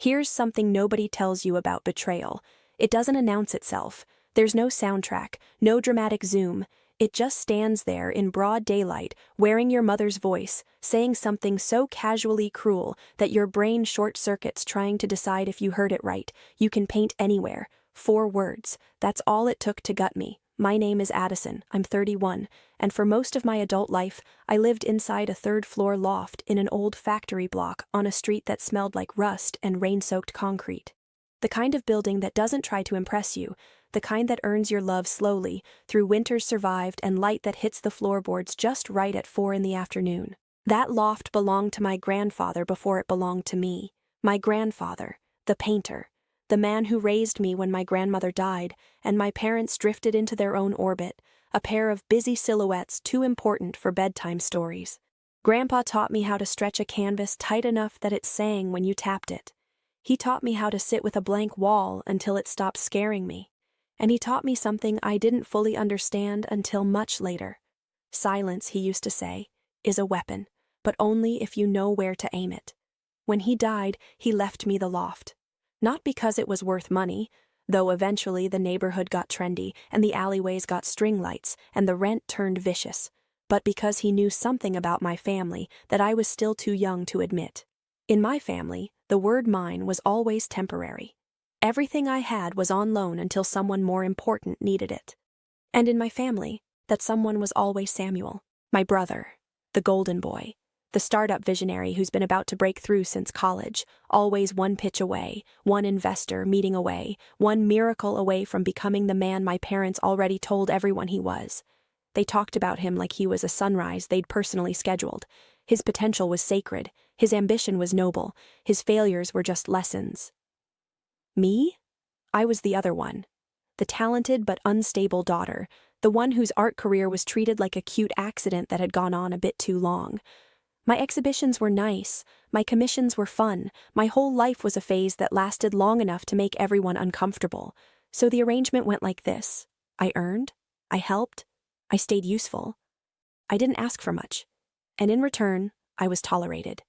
Here's something nobody tells you about betrayal. It doesn't announce itself. There's no soundtrack, no dramatic zoom. It just stands there in broad daylight, wearing your mother's voice, saying something so casually cruel that your brain short-circuits trying to decide if you heard it right. You can paint anywhere. 4 words. That's all it took to gut me. My name is Addison, I'm 31, and for most of my adult life, I lived inside a 3rd-floor loft in an old factory block on a street that smelled like rust and rain-soaked concrete. The kind of building that doesn't try to impress you, the kind that earns your love slowly, through winters survived and light that hits the floorboards just right at 4 in the afternoon. That loft belonged to my grandfather before it belonged to me. My grandfather, the painter. The man who raised me when my grandmother died, and my parents drifted into their own orbit, a pair of busy silhouettes too important for bedtime stories. Grandpa taught me how to stretch a canvas tight enough that it sang when you tapped it. He taught me how to sit with a blank wall until it stopped scaring me. And he taught me something I didn't fully understand until much later. Silence, he used to say, is a weapon, but only if you know where to aim it. When he died, he left me the loft. Not because it was worth money, though eventually the neighborhood got trendy and the alleyways got string lights and the rent turned vicious, but because he knew something about my family that I was still too young to admit. In my family, the word mine was always temporary. Everything I had was on loan until someone more important needed it. And in my family, that someone was always Samuel, my brother, the golden boy. The startup visionary who's been about to break through since college, always one pitch away, one investor meeting away, one miracle away from becoming the man my parents already told everyone he was. They talked about him like he was a sunrise they'd personally scheduled. His potential was sacred, his ambition was noble, his failures were just lessons. Me? I was the other one. The talented but unstable daughter, the one whose art career was treated like a cute accident that had gone on a bit too long. My exhibitions were nice, my commissions were fun, my whole life was a phase that lasted long enough to make everyone uncomfortable. So the arrangement went like this. I earned, I helped, I stayed useful. I didn't ask for much, and in return, I was tolerated.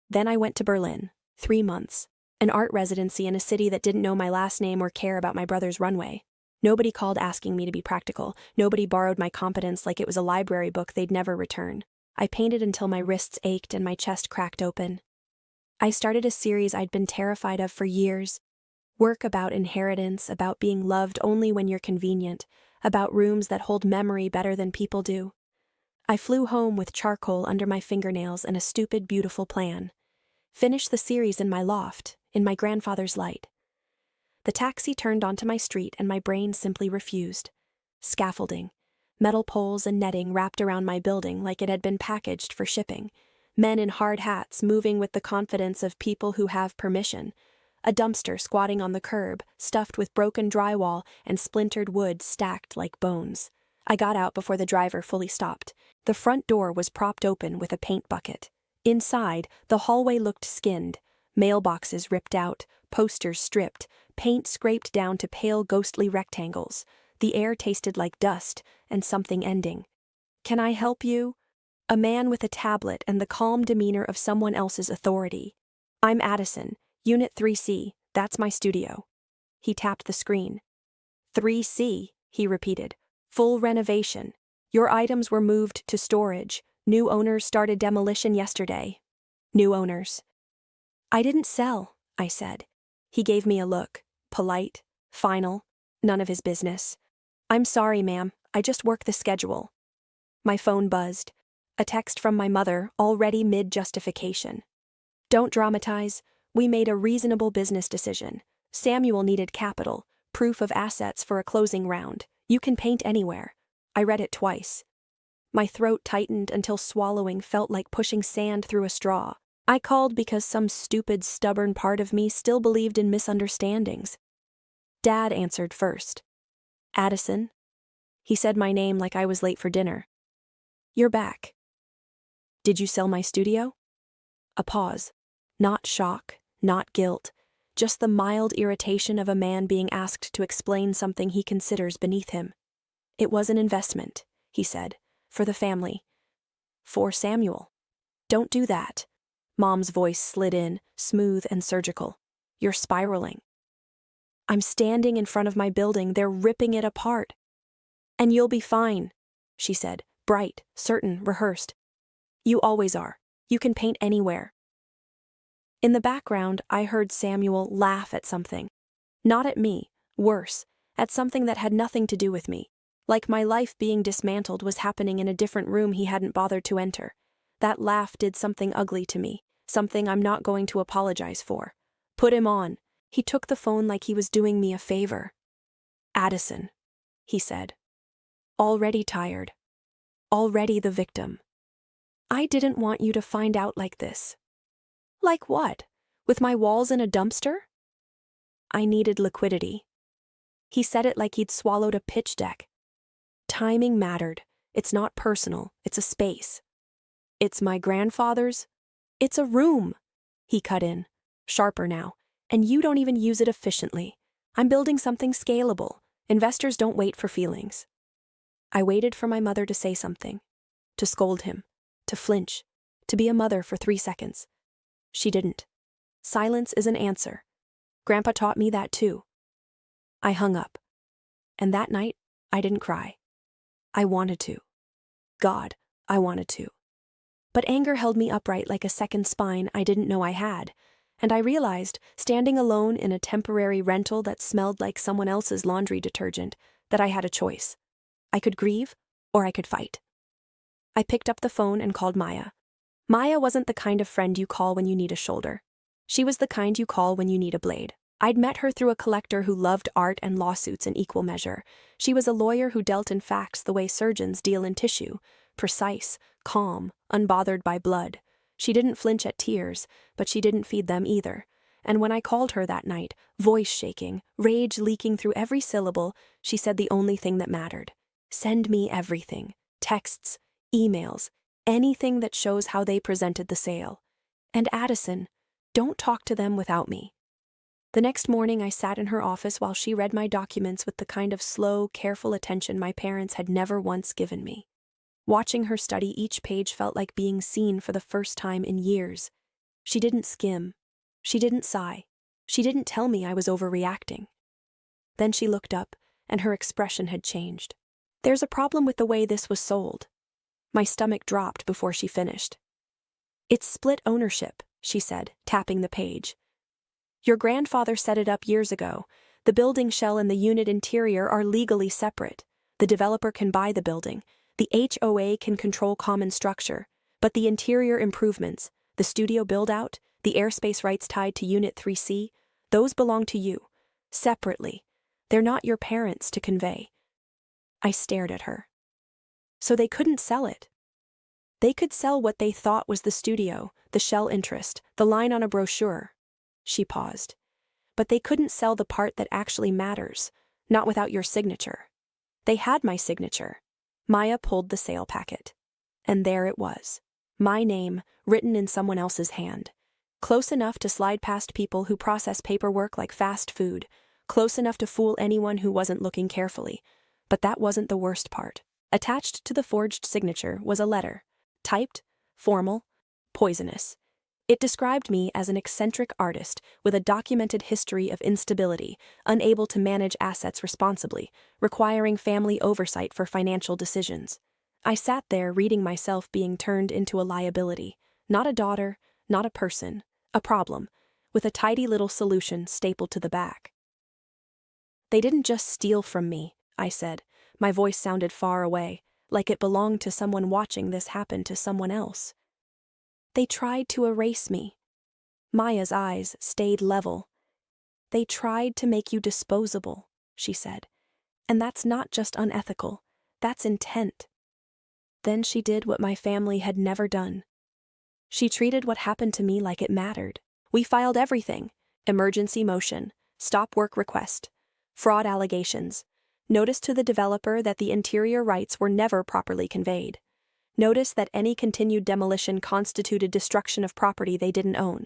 Then I went to Berlin, 3 months, an art residency in a city that didn't know my last name or care about my brother's runway. Nobody called asking me to be practical, nobody borrowed my competence like it was a library book they'd never return. I painted until my wrists ached and my chest cracked open. I started a series I'd been terrified of for years. Work about inheritance, about being loved only when you're convenient, about rooms that hold memory better than people do. I flew home with charcoal under my fingernails and a stupid, beautiful plan. Finish the series in my loft, in my grandfather's light. The taxi turned onto my street and my brain simply refused. Scaffolding. Metal poles and netting wrapped around my building like it had been packaged for shipping. Men in hard hats moving with the confidence of people who have permission. A dumpster squatting on the curb, stuffed with broken drywall and splintered wood stacked like bones. I got out before the driver fully stopped. The front door was propped open with a paint bucket. Inside, the hallway looked skinned. Mailboxes ripped out, posters stripped, paint scraped down to pale ghostly rectangles. The air tasted like dust and something ending. Can I help you? A man with a tablet and the calm demeanor of someone else's authority. I'm Addison, Unit 3C, that's my studio. He tapped the screen. 3C, he repeated. Full renovation. Your items were moved to storage. New owners started demolition yesterday. New owners. I didn't sell, I said. He gave me a look. Polite, final, none of his business. I'm sorry, ma'am, I just work the schedule. My phone buzzed. A text from my mother, already mid-justification. Don't dramatize. We made a reasonable business decision. Samuel needed capital, proof of assets for a closing round. You can paint anywhere. I read it twice. My throat tightened until swallowing felt like pushing sand through a straw. I called because some stupid, stubborn part of me still believed in misunderstandings. Dad answered first. Addison? He said my name like I was late for dinner. You're back. Did you sell my studio? A pause. Not shock, not guilt, just the mild irritation of a man being asked to explain something he considers beneath him. It was an investment, he said, for the family. For Samuel. Don't do that. Mom's voice slid in, smooth and surgical. You're spiraling. I'm standing in front of my building, they're ripping it apart. And you'll be fine, she said, bright, certain, rehearsed. You always are. You can paint anywhere. In the background, I heard Samuel laugh at something. Not at me, worse, at something that had nothing to do with me. Like my life being dismantled was happening in a different room he hadn't bothered to enter. That laugh did something ugly to me, something I'm not going to apologize for. Put him on. He took the phone like he was doing me a favor. Addison, he said. Already tired. Already the victim. I didn't want you to find out like this. Like what? With my walls in a dumpster? I needed liquidity. He said it like he'd swallowed a pitch deck. Timing mattered. It's not personal, it's a space. It's my grandfather's. It's a room. He cut in, sharper now, and you don't even use it efficiently. I'm building something scalable. Investors don't wait for feelings. I waited for my mother to say something, to scold him, to flinch, to be a mother for 3 seconds. She didn't. Silence is an answer. Grandpa taught me that too. I hung up. And that night, I didn't cry. I wanted to. God, I wanted to. But anger held me upright like a second spine I didn't know I had, and I realized, standing alone in a temporary rental that smelled like someone else's laundry detergent, that I had a choice. I could grieve, or I could fight. I picked up the phone and called Maya. Maya wasn't the kind of friend you call when you need a shoulder. She was the kind you call when you need a blade. I'd met her through a collector who loved art and lawsuits in equal measure. She was a lawyer who dealt in facts the way surgeons deal in tissue, precise, calm, unbothered by blood. She didn't flinch at tears, but she didn't feed them either. And when I called her that night, voice shaking, rage leaking through every syllable, she said the only thing that mattered. Send me everything. Texts, emails, anything that shows how they presented the sale. And Addison, don't talk to them without me. The next morning I sat in her office while she read my documents with the kind of slow, careful attention my parents had never once given me. Watching her study each page felt like being seen for the first time in years. She didn't skim. She didn't sigh. She didn't tell me I was overreacting. Then she looked up, and her expression had changed. There's a problem with the way this was sold. My stomach dropped before she finished. It's split ownership, she said, tapping the page. Your grandfather set it up years ago. The building shell and the unit interior are legally separate. The developer can buy the building. The HOA can control common structure. But the interior improvements, the studio build-out, the airspace rights tied to Unit 3C, those belong to you, separately. They're not your parents to convey. I stared at her. So they couldn't sell it. They could sell what they thought was the studio, the shell interest, the line on a brochure. She paused. But they couldn't sell the part that actually matters, not without your signature. They had my signature. Maya pulled the sale packet. And there it was. My name, written in someone else's hand. Close enough to slide past people who process paperwork like fast food. Close enough to fool anyone who wasn't looking carefully. But that wasn't the worst part. Attached to the forged signature was a letter. Typed, formal, poisonous. It described me as an eccentric artist with a documented history of instability, unable to manage assets responsibly, requiring family oversight for financial decisions. I sat there reading myself being turned into a liability, not a daughter, not a person, a problem, with a tidy little solution stapled to the back. They didn't just steal from me, I said. My voice sounded far away, like it belonged to someone watching this happen to someone else. They tried to erase me. Maya's eyes stayed level. They tried to make you disposable, she said. And that's not just unethical, that's intent. Then she did what my family had never done. She treated what happened to me like it mattered. We filed everything: emergency motion, stop work request, fraud allegations, notice to the developer that the interior rights were never properly conveyed. Notice that any continued demolition constituted destruction of property they didn't own.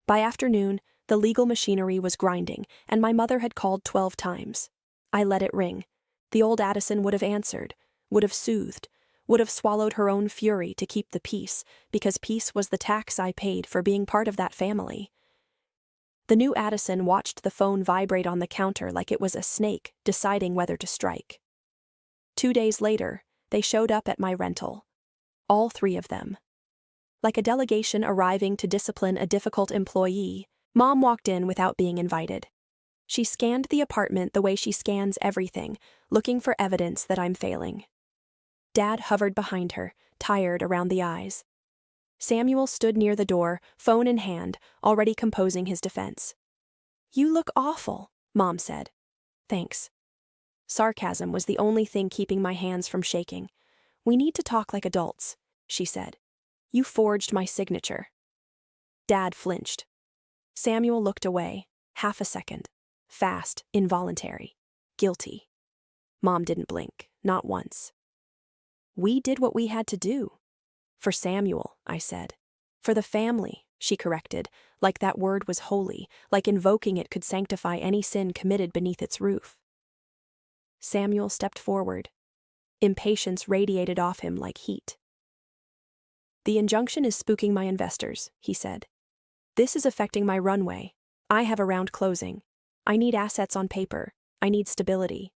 By afternoon, the legal machinery was grinding, and my mother had called 12 times. I let it ring. The old Addison would have answered, would have soothed, would have swallowed her own fury to keep the peace, because peace was the tax I paid for being part of that family. The new Addison watched the phone vibrate on the counter like it was a snake deciding whether to strike. 2 days later, they showed up at my rental. All 3 of them. Like a delegation arriving to discipline a difficult employee, Mom walked in without being invited. She scanned the apartment the way she scans everything, looking for evidence that I'm failing. Dad hovered behind her, tired around the eyes. Samuel stood near the door, phone in hand, already composing his defense. "You look awful," Mom said. "Thanks." Sarcasm was the only thing keeping my hands from shaking. "We need to talk like adults," she said. "You forged my signature." Dad flinched. Samuel looked away, half a second. Fast, involuntary, guilty. Mom didn't blink, not once. "We did what we had to do." "For Samuel," I said. "For the family," she corrected, like that word was holy, like invoking it could sanctify any sin committed beneath its roof. Samuel stepped forward. Impatience radiated off him like heat. "The injunction is spooking my investors," he said. "This is affecting my runway. I have a round closing. I need assets on paper. I need stability."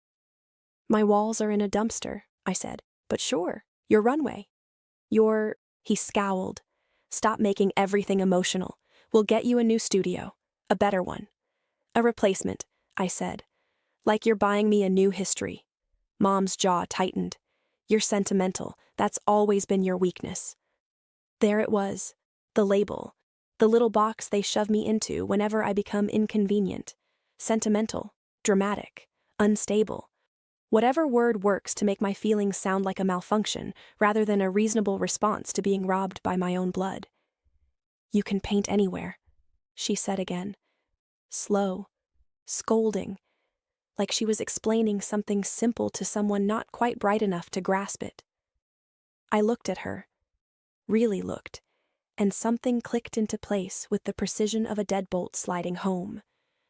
"My walls are in a dumpster," I said. "But sure, your runway. He scowled. "Stop making everything emotional. We'll get you a new studio. A better one." "A replacement," I said. "Like you're buying me a new history." Mom's jaw tightened. "You're sentimental. That's always been your weakness." There it was. The label. The little box they shove me into whenever I become inconvenient. Sentimental. Dramatic. Unstable. Whatever word works to make my feelings sound like a malfunction, rather than a reasonable response to being robbed by my own blood. "You can paint anywhere," she said again. Slow. Scolding. Like she was explaining something simple to someone not quite bright enough to grasp it. I looked at her. Really looked. And something clicked into place with the precision of a deadbolt sliding home.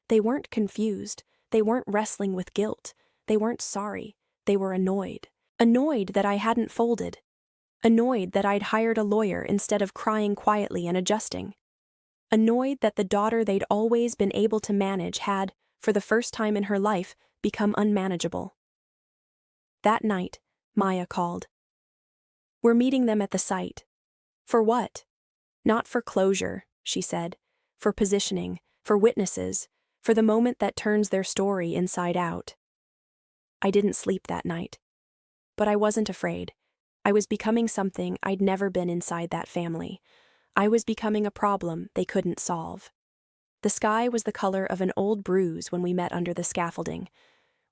They weren't confused. They weren't wrestling with guilt. They weren't sorry. They were annoyed. Annoyed that I hadn't folded. Annoyed that I'd hired a lawyer instead of crying quietly and adjusting. Annoyed that the daughter they'd always been able to manage had, for the first time in her life, become unmanageable. That night, Maya called. "We're meeting them at the site." "For what?" "Not for closure," she said. "For positioning, for witnesses, for the moment that turns their story inside out." I didn't sleep that night. But I wasn't afraid. I was becoming something I'd never been inside that family. I was becoming a problem they couldn't solve. The sky was the color of an old bruise when we met under the scaffolding.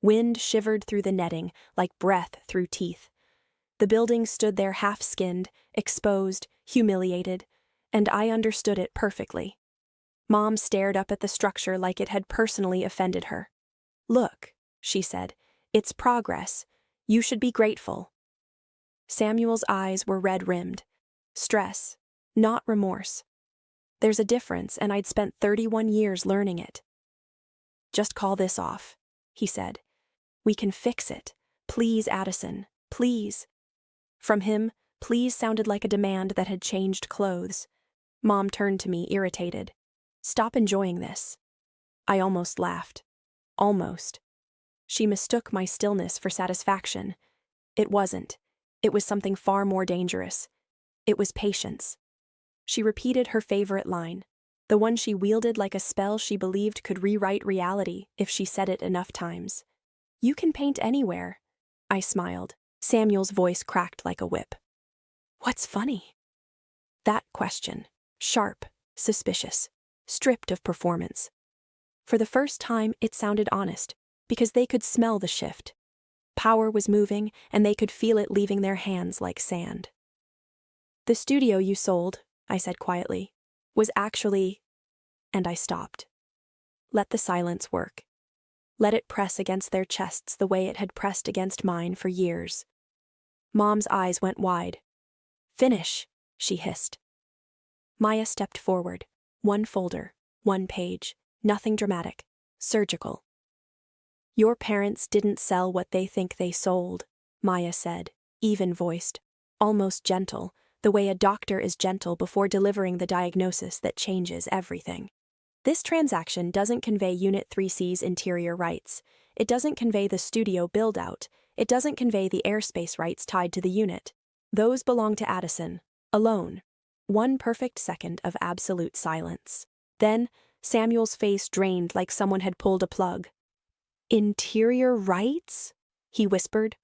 Wind shivered through the netting like breath through teeth. The building stood there half-skinned, exposed, humiliated, and I understood it perfectly. Mom stared up at the structure like it had personally offended her. "Look," she said, "it's progress. You should be grateful." Samuel's eyes were red-rimmed. Stress, not remorse. There's a difference, and I'd spent 31 years learning it. "Just call this off," he said. "We can fix it. Please, Addison, please." From him, please sounded like a demand that had changed clothes. Mom turned to me, irritated. "Stop enjoying this." I almost laughed. Almost. She mistook my stillness for satisfaction. It wasn't. It was something far more dangerous. It was patience. She repeated her favorite line, the one she wielded like a spell she believed could rewrite reality if she said it enough times. "You can paint anywhere." I smiled. Samuel's voice cracked like a whip. "What's funny?" That question, sharp, suspicious, stripped of performance. For the first time, it sounded honest, because they could smell the shift. Power was moving, and they could feel it leaving their hands like sand. "The studio you sold," I said quietly, "was actually—" And I stopped. Let the silence work. Let it press against their chests the way it had pressed against mine for years. Mom's eyes went wide. "Finish," she hissed. Maya stepped forward. One folder, one page, nothing dramatic, surgical. "Your parents didn't sell what they think they sold," Maya said, even-voiced, almost gentle, the way a doctor is gentle before delivering the diagnosis that changes everything. This transaction doesn't convey Unit 3C's interior rights. It doesn't convey the studio build-out. It doesn't convey the airspace rights tied to the unit. Those belong to Addison, alone. 1 perfect second of absolute silence. Then, Samuel's face drained like someone had pulled a plug. "Interior rights?" he whispered.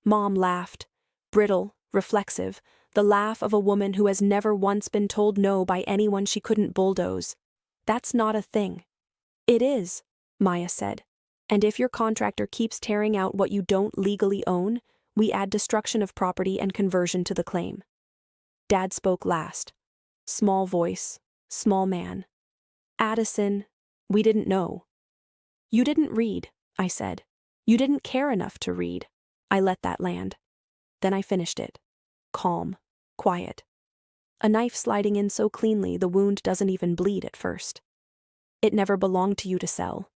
Mom laughed. Brittle, reflexive, the laugh of a woman who has never once been told no by anyone she couldn't bulldoze. "That's not a thing." "It is," Maya said. "And if your contractor keeps tearing out what you don't legally own, we add destruction of property and conversion to the claim." Dad spoke last. Small voice, small man. "Addison, we didn't know." "You didn't read," I said. "You didn't care enough to read." I let that land. Then I finished it. Calm, quiet. A knife sliding in so cleanly the wound doesn't even bleed at first. "It never belonged to you to sell."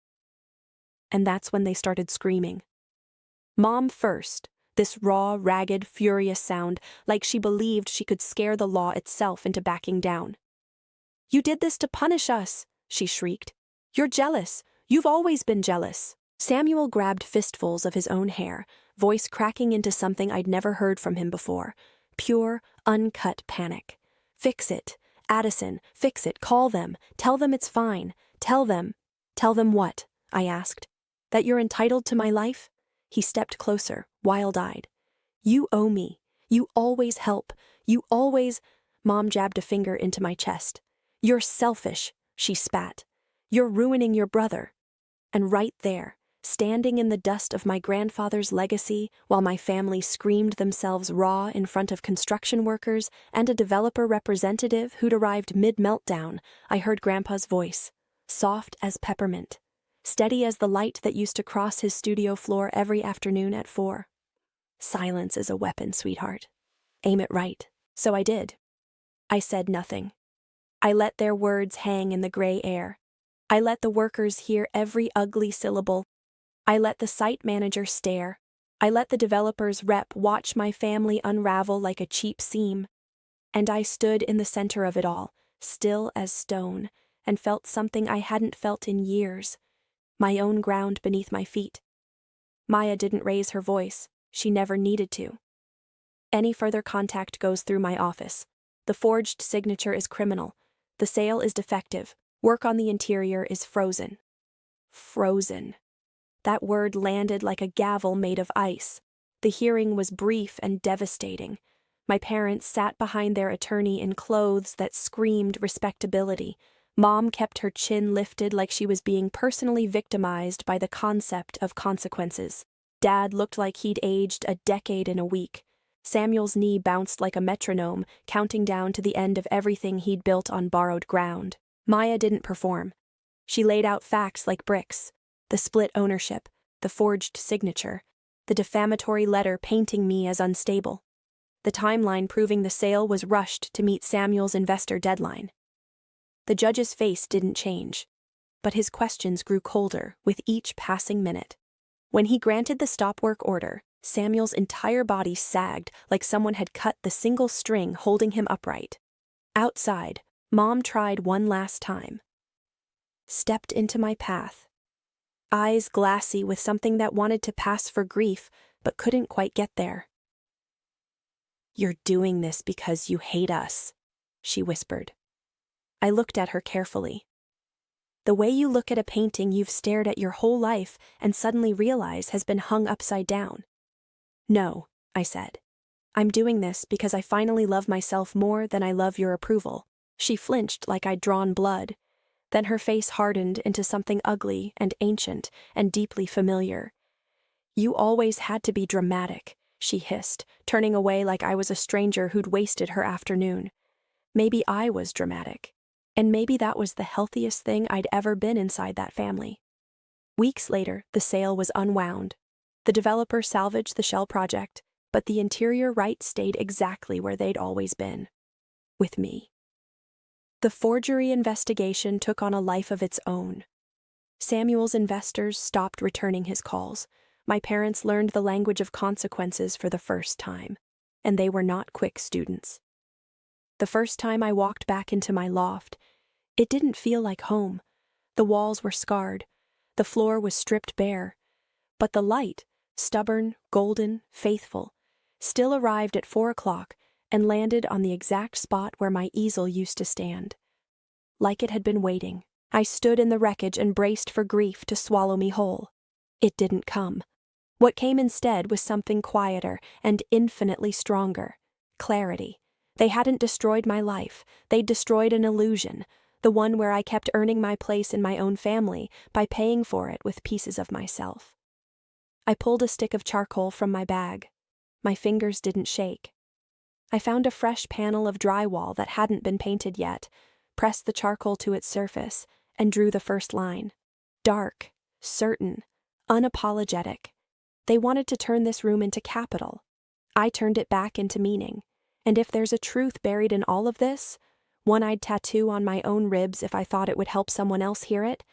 And that's when they started screaming. Mom first, this raw, ragged, furious sound, like she believed she could scare the law itself into backing down. "You did this to punish us," she shrieked. "You're jealous. You've always been jealous." Samuel grabbed fistfuls of his own hair, voice cracking into something I'd never heard from him before. Pure, uncut panic. "Fix it. Addison, fix it. Call them. Tell them it's fine. Tell them." "Tell them what?" I asked. "That you're entitled to my life?" He stepped closer, wild-eyed. "You owe me. You always help. You always—" Mom jabbed a finger into my chest. "You're selfish," she spat. "You're ruining your brother." And right there, standing in the dust of my grandfather's legacy, while my family screamed themselves raw in front of construction workers and a developer representative who'd arrived mid-meltdown, I heard Grandpa's voice, soft as peppermint, steady as the light that used to cross his studio floor every afternoon at 4. "Silence is a weapon, sweetheart. Aim it right." So I did. I said nothing. I let their words hang in the gray air. I let the workers hear every ugly syllable. I let the site manager stare. I let the developer's rep watch my family unravel like a cheap seam. And I stood in the center of it all, still as stone, and felt something I hadn't felt in years. My own ground beneath my feet. Maya didn't raise her voice. She never needed to. "Any further contact goes through my office. The forged signature is criminal. The sale is defective. Work on the interior is frozen." Frozen. That word landed like a gavel made of ice. The hearing was brief and devastating. My parents sat behind their attorney in clothes that screamed respectability. Mom kept her chin lifted like she was being personally victimized by the concept of consequences. Dad looked like he'd aged a decade in a week. Samuel's knee bounced like a metronome, counting down to the end of everything he'd built on borrowed ground. Maya didn't perform. She laid out facts like bricks. The split ownership, the forged signature, the defamatory letter painting me as unstable. The timeline proving the sale was rushed to meet Samuel's investor deadline. The judge's face didn't change, but his questions grew colder with each passing minute. When he granted the stop work order, Samuel's entire body sagged like someone had cut the single string holding him upright. Outside, Mom tried one last time. Stepped into my path. Eyes glassy with something that wanted to pass for grief, but couldn't quite get there. "You're doing this because you hate us," she whispered. I looked at her carefully. "The way you look at a painting you've stared at your whole life and suddenly realize has been hung upside down." "No," I said. "I'm doing this because I finally love myself more than I love your approval." She flinched like I'd drawn blood. Then her face hardened into something ugly and ancient and deeply familiar. "You always had to be dramatic," she hissed, turning away like I was a stranger who'd wasted her afternoon. Maybe I was dramatic. And maybe that was the healthiest thing I'd ever been inside that family. Weeks later, the sale was unwound. The developer salvaged the shell project, but the interior rights stayed exactly where they'd always been. With me. The forgery investigation took on a life of its own. Samuel's investors stopped returning his calls. My parents learned the language of consequences for the first time, and they were not quick students. The first time I walked back into my loft, it didn't feel like home. The walls were scarred. The floor was stripped bare. But the light, stubborn, golden, faithful, still arrived at 4 o'clock and landed on the exact spot where my easel used to stand. Like it had been waiting, I stood in the wreckage and braced for grief to swallow me whole. It didn't come. What came instead was something quieter and infinitely stronger. Clarity. They hadn't destroyed my life. They'd destroyed an illusion, the one where I kept earning my place in my own family by paying for it with pieces of myself. I pulled a stick of charcoal from my bag. My fingers didn't shake. I found a fresh panel of drywall that hadn't been painted yet, pressed the charcoal to its surface, and drew the first line. Dark, certain, unapologetic. They wanted to turn this room into capital. I turned it back into meaning. And if there's a truth buried in all of this, one I'd tattoo on my own ribs if I thought it would help someone else hear it,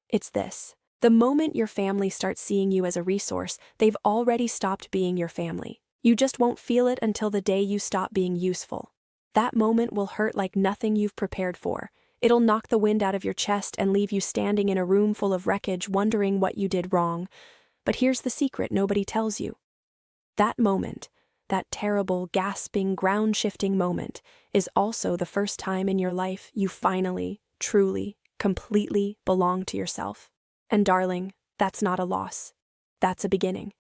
it's this. The moment your family starts seeing you as a resource, they've already stopped being your family. You just won't feel it until the day you stop being useful. That moment will hurt like nothing you've prepared for. It'll knock the wind out of your chest and leave you standing in a room full of wreckage wondering what you did wrong. But here's the secret nobody tells you. That moment, that terrible, gasping, ground-shifting moment, is also the first time in your life you finally, truly, completely belong to yourself. And darling, that's not a loss. That's a beginning.